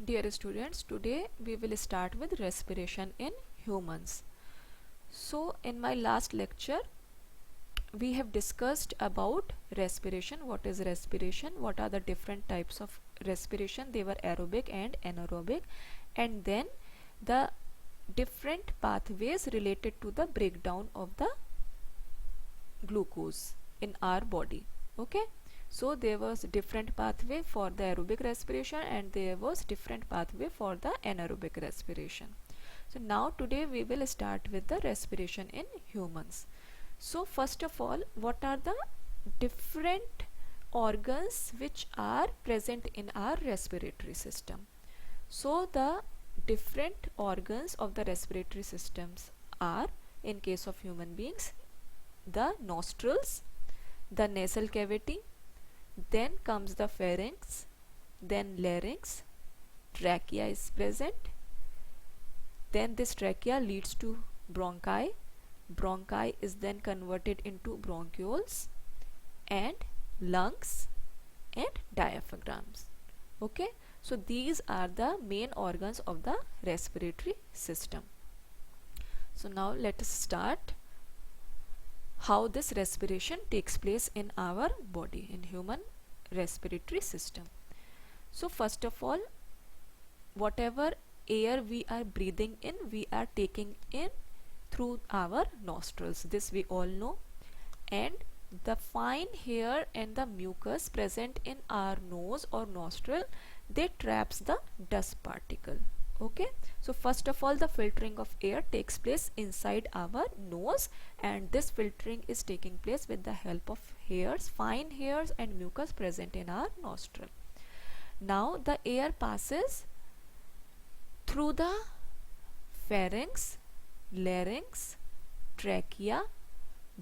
Dear students, today we will start with respiration in humans. So in my last lecture we have discussed about respiration. What is respiration? What are the different types of respiration? They were aerobic and anaerobic, and then the different pathways related to the breakdown of the glucose in our body. Okay, so there was different pathway for the aerobic respiration and there was different pathway for the anaerobic respiration. So now today we will start with the respiration in humans. So first of all, what are the different organs which are present in our respiratory system? So the different organs of the respiratory systems are, in case of human beings, the nostrils, the nasal cavity, then comes the pharynx, then larynx, trachea is present, then this trachea leads to bronchi, bronchi is then converted into bronchioles, and lungs and diaphragms. Okay, so these are the main organs of the respiratory system. So now let us start how this respiration takes place in our body, in human respiratory system. So first of all, whatever air we are breathing in, we are taking in through our nostrils. This we all know. And the fine hair and the mucus present in our nose or nostril, they traps the dust particle. Okay, so first of all the filtering of air takes place inside our nose, and this filtering is taking place with the help of hairs, fine hairs and mucus present in our nostril. Now the air passes through the pharynx, larynx, trachea,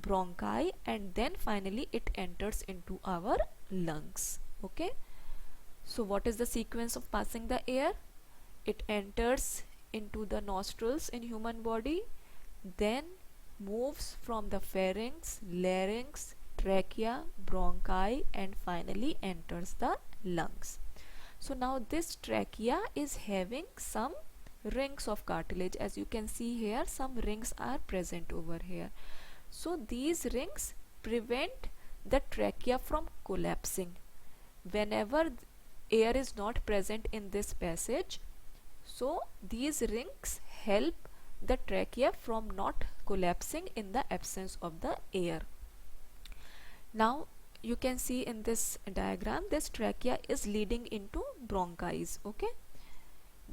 bronchi, and then finally it enters into our lungs. Okay, so what is the sequence of passing the air? It enters into the nostrils in human body, then moves from the pharynx, larynx, trachea, bronchi, and finally enters the lungs. So now this trachea is having some rings of cartilage. As you can see here, some rings are present over here. So these rings prevent the trachea from collapsing. Whenever air is not present in this passage, so these rings help the trachea from not collapsing in the absence of the air. Now you can see in this diagram, this trachea is leading into bronchi. Okay,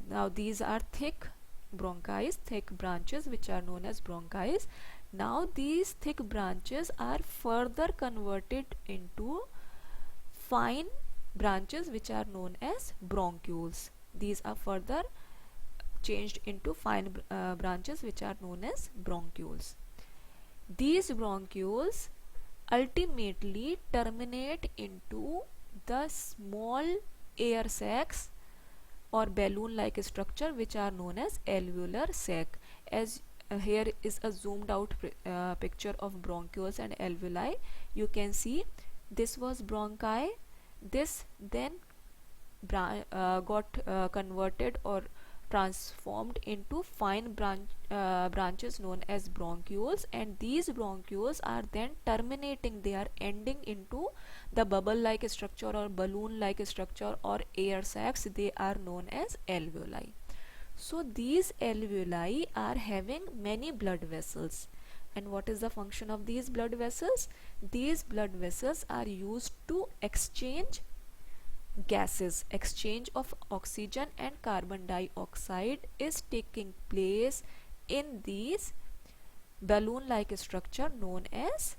now these are thick bronchi, thick branches which are known as bronchi. Now these thick branches are further converted into fine branches which are known as bronchioles. These are further changed into fine branches which are known as bronchioles. These bronchioles ultimately terminate into the small air sacs or balloon like structure which are known as alveolar sac. As here is a zoomed out picture of bronchioles and alveoli. You can see this was bronchi, this then got converted or transformed into fine branches known as bronchioles, and these bronchioles are then terminating, they are ending into the bubble like structure or balloon like structure or air sacs. They are known as alveoli. So these alveoli are having many blood vessels, and what is the function of these blood vessels? These blood vessels are used to exchange gases. Exchange of oxygen and carbon dioxide is taking place in these balloon like structure known as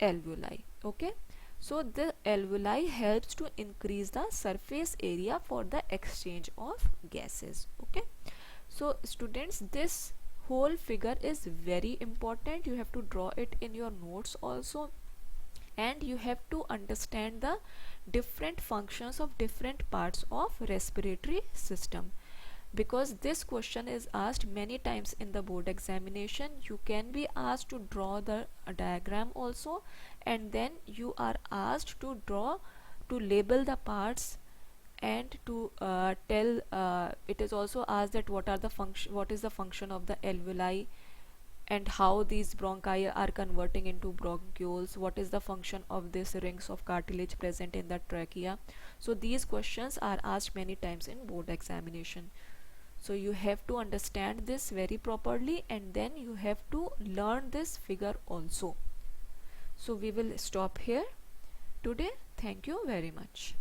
alveoli. Okay, so the alveoli helps to increase the surface area for the exchange of gases. Okay, so students, this whole figure is very important. You have to draw it in your notes also, and you have to understand the different functions of different parts of respiratory system, because this question is asked many times in the board examination. You can be asked to draw the diagram also, and then you are asked to label the parts and to tell it is also asked that what is the function of the alveoli, and how these bronchi are converting into bronchioles, what is the function of these rings of cartilage present in the trachea. So these questions are asked many times in board examination. So you have to understand this very properly, and then you have to learn this figure also. So we will stop here today. Thank you very much.